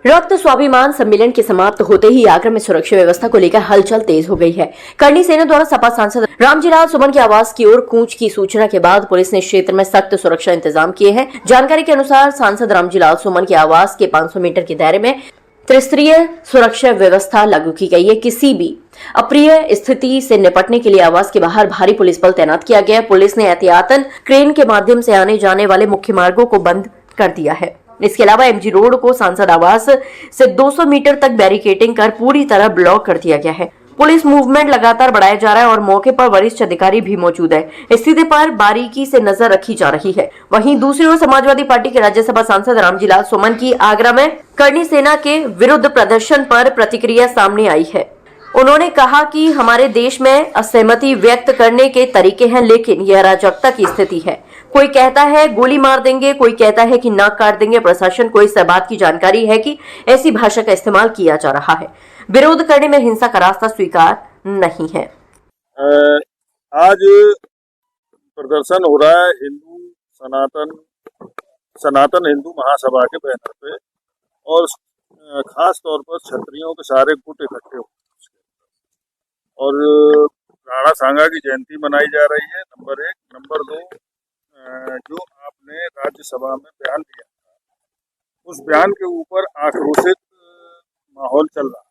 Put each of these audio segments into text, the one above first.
रक्त स्वाभिमान सम्मेलन के समाप्त होते ही आगरा में सुरक्षा व्यवस्था को लेकर हलचल तेज हो गई है। करणी सेना द्वारा सपा सांसद रामजीलाल सुमन के आवास की ओर कूच की सूचना के बाद पुलिस ने क्षेत्र में सख्त सुरक्षा इंतजाम किए हैं। जानकारी के अनुसार सांसद रामजीलाल सुमन के आवास के 500 मीटर के दायरे में त्रिस्तरीय सुरक्षा व्यवस्था लागू की गई है। किसी भी अप्रिय स्थिति से निपटने के लिए आवास के बाहर भारी पुलिस बल तैनात किया गया है। पुलिस ने एहतियातन क्रेन के माध्यम से आने जाने वाले मुख्य मार्गों को बंद कर दिया है। इसके अलावा एमजी रोड को सांसद आवास से 200 मीटर तक बैरिकेडिंग कर पूरी तरह ब्लॉक कर दिया गया है। पुलिस मूवमेंट लगातार बढ़ाया जा रहा है और मौके पर वरिष्ठ अधिकारी भी मौजूद है। स्थिति पर बारीकी से नजर रखी जा रही है। वहीं दूसरी ओर समाजवादी पार्टी के राज्यसभा सांसद रामजीलाल सुमन की आगरा में करणी सेना के विरुद्ध प्रदर्शन पर प्रतिक्रिया सामने आई है। उन्होंने कहा कि हमारे देश में असहमति व्यक्त करने के तरीके हैं, लेकिन यह अराजकता की स्थिति है। कोई कहता है गोली मार देंगे, कोई कहता है कि नाक काट देंगे। प्रशासन को इस बात की जानकारी है कि ऐसी भाषा का इस्तेमाल किया जा रहा है। विरोध करने में हिंसा का रास्ता स्वीकार नहीं है। आज प्रदर्शन हो रहा है सनातन हिंदू महासभा के बैनर पे, और खास तौर पर क्षत्रियों के सारे गुट इकट्ठे हुए और राणा सांगा की जयंती मनाई जा रही है। नंबर 1। नंबर 2, जो आपने राज्यसभा में बयान दिया था, उस बयान के ऊपर आक्रोशित माहौल चल रहा है।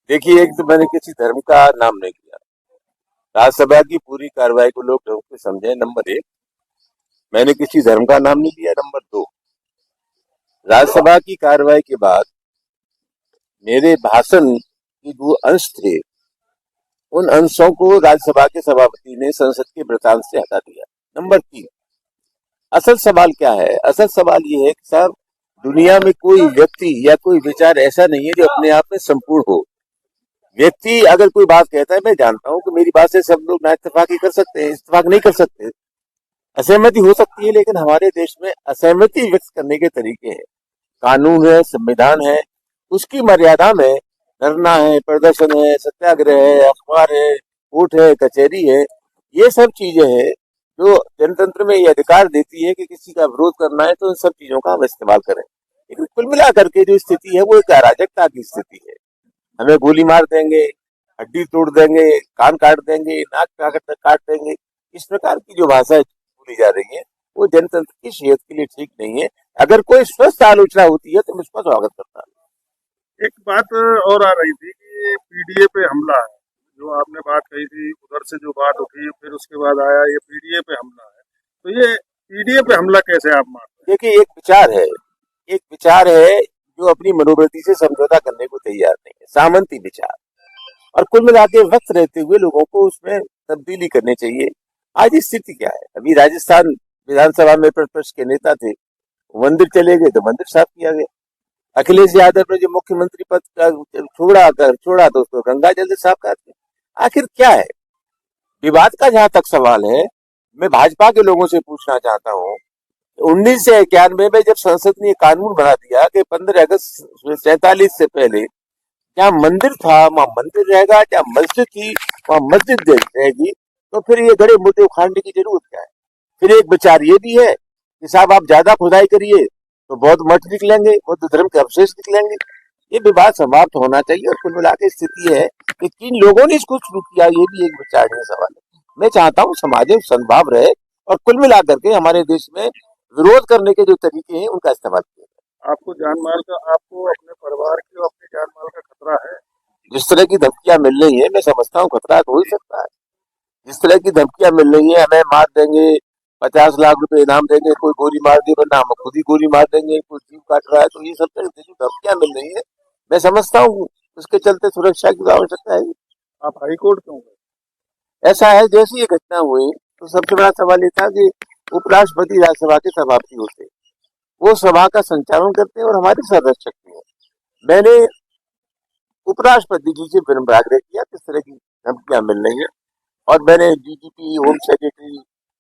देखिए, एक तो मैंने किसी धर्म का नाम नहीं किया। राज्यसभा की पूरी कार्रवाई को लोग ढंग से समझे। नंबर 1, मैंने किसी धर्म का नाम नहीं लिया। नंबर 2, राज्यसभा की कार्रवाई के बाद मेरे भाषण के जो अंश थे, उन अंशों को राज्यसभा के सभापति ने संसद के वृतांत से हटा दिया। नंबर 3, असल सवाल क्या है? असल सवाल ये है कि साहब, दुनिया में कोई व्यक्ति या कोई विचार ऐसा नहीं है जो अपने आप में संपूर्ण हो। व्यक्ति अगर कोई बात कहता है, मैं जानता हूं कि मेरी बात से सब लोग ना इत्तेफाक कर सकते हैं, इत्तेफाक नहीं कर सकते, असहमति हो सकती है, लेकिन हमारे देश में असहमति व्यक्त करने के तरीके हैं, कानून है, संविधान है, उसकी मर्यादा में धरना है, प्रदर्शन है, सत्याग्रह है, अखबार है, कोर्ट है, कचहरी है, ये सब चीजें हैं जो जनतंत्र में ये अधिकार देती है कि किसी का विरोध करना है तो इन सब चीजों का हम इस्तेमाल करें। लेकिन कुल मिलाकर के जो स्थिति है वो एक अराजकता की स्थिति है। हमें गोली मार देंगे, हड्डी तोड़ देंगे, कान काट देंगे, नाक काट देंगे, इस प्रकार की जो भाषा बोली जा रही है वो जनतंत्र की सेहत के लिए ठीक नहीं है। अगर कोई स्वस्थ आलोचना होती है तो मैं उसका स्वागत करता हूँ। एक बात और आ रही थी कि पीडीए पे हमला है, जो आपने बात कही थी, उधर से जो बात उठी, फिर उसके बाद आया ये पीडीए पे हमला है। तो ये पीडीए पे हमला कैसे आप मानते हैं? देखिए, एक विचार है जो अपनी मनोवृत्ति से समझौता करने को तैयार नहीं है, सामंती विचार, और कुल मिला के वक्त रहते हुए लोगों को उसमें तब्दीली करनी चाहिए। आज स्थिति क्या है? अभी राजस्थान विधानसभा में प्रतिपक्ष के नेता थे, मंदिर चले गए तो मंदिर साफ किया गया। अखिलेश यादव ने जो मुख्यमंत्री पद का छोड़ा तो उसको गंगा जल से साफ कर दिया। आखिर क्या है विवाद का? जहां तक सवाल है, मैं भाजपा के लोगों से पूछना चाहता हूं, 1991 में जब संसद ने कानून बना दिया कि 15 अगस्त 47 से पहले जहाँ मंदिर था वहां मंदिर रहेगा, जहाँ मस्जिद थी वहां मस्जिद रहेगी, तो फिर ये बड़े मुद्दे उखाड़ने की जरूरत क्या है? फिर एक विचार ये भी है कि साहब आप ज्यादा खुदाई करिए तो बौद्ध मठ निकलेंगे, बौद्ध धर्म के अवशेष निकलेंगे। ये विवाद समाप्त होना चाहिए। और कुल मिला के स्थिति है कि किन लोगों ने इसको शुरू किया, ये भी एक विचारणीय सवाल है। मैं चाहता हूँ समाज में सद्भाव रहे और कुल मिलाकर के हमारे देश में विरोध करने के जो तरीके हैं उनका इस्तेमाल किया जाए। आपको अपने परिवार की और अपने जान माल का खतरा है? जिस तरह की धमकियां मिल रही है, मैं समझता हूँ खतरा तो हो ही सकता है। जिस तरह की धमकियां मिल रही है, हमें मार देंगे, 50 लाख रुपए इनाम देंगे, कोई गोली मार दे, वरना हम खुद ही गोली मार देंगे, कोई जीव काट रहा है, तो ये सब तरह की धमकियां मिल रही है, मैं समझता हूँ उसके चलते सुरक्षा की आवश्यकता है। आप हाई कोर्ट क्यों गए? ऐसा है, जैसी ये घटना हुई तो सबसे बड़ा सवाल ये था कि उपराष्ट्रपति राज्यसभा के सभापति होते, वो सभा का संचालन करते हैं और हमारे सदस्य शक्ति है। मैंने उपराष्ट्रपति जी से विनम्र आग्रह किया किस तरह की धमकियां मिल रही है, और मैंने डीजीपी, होम सेक्रेटरी,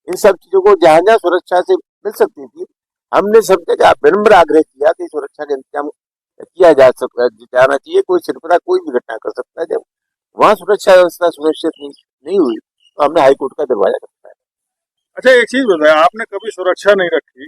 इन सब चीजों को जहां जहां सुरक्षा से मिल सकती थी, हमने सब जगह विनम्र आग्रह किया कि सुरक्षा का इंतजाम किया जाना चाहिए। कोई सिरपरा कोई भी घटना कर सकता है। जब वहां सुरक्षा व्यवस्था सुरक्षित नहीं हुई तो हमने हाईकोर्ट का दरवाजा खटखटाया। अच्छा, एक चीज बताया, आपने कभी सुरक्षा नहीं रखी,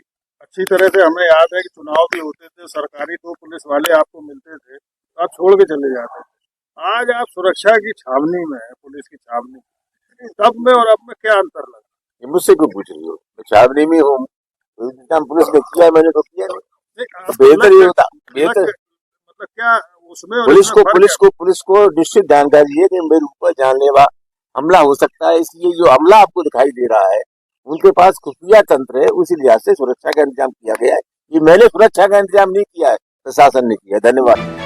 अच्छी तरह से हमें याद है कि चुनाव भी होते थे, सरकारी 2 पुलिस वाले आपको मिलते थे, तो आप छोड़ के चले जाते थे। आज आप सुरक्षा की छावनी में है, पुलिस की छावनी में। तब में और अब में क्या अंतर लगा? ये मुझसे क्यों पूछ रही हो? मैं छावनी में हूँ, तो इंतजाम पुलिस ने किया है, मैंने तो किया नहीं। नहीं, तो बेहतर ये होता, बेहतर मतलब क्या उसमें और पुलिस इसमें फर्क है? पुलिस को निश्चित जानकारी है कि मेरे ऊपर जानलेवा हमला हो सकता है, इसलिए जो हमला आपको दिखाई दे रहा है उनके पास खुफिया तंत्र है, उसी लिहाज से सुरक्षा का इंतजाम किया गया है। ये मैंने सुरक्षा का इंतजाम नहीं किया है, प्रशासन ने किया है। धन्यवाद।